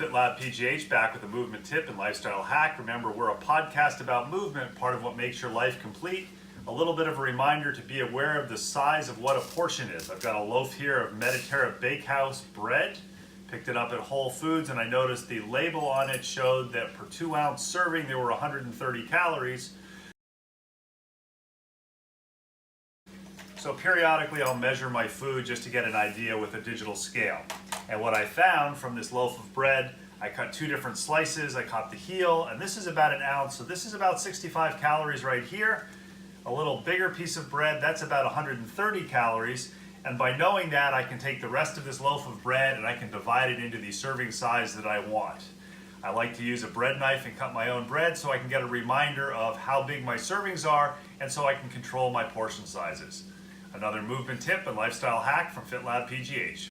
FitLab PGH back with a movement tip and lifestyle hack. Remember, we're a podcast about movement, part of what makes your life complete. A little bit of a reminder to be aware of the size of what a portion is. I've got a loaf here of Mediterra Bakehouse bread. Picked it up at Whole Foods and I noticed the label on it showed that per 2-ounce serving there were 130 calories. So periodically I'll measure my food just to get an idea with a digital scale. And what I found from this loaf of bread, I cut 2 different slices, I cut the heel, and this is about an ounce, so this is about 65 calories right here. A little bigger piece of bread, that's about 130 calories. And by knowing that, I can take the rest of this loaf of bread and I can divide it into the serving size that I want. I like to use a bread knife and cut my own bread so I can get a reminder of how big my servings are and so I can control my portion sizes. Another movement tip and lifestyle hack from FitLab PGH.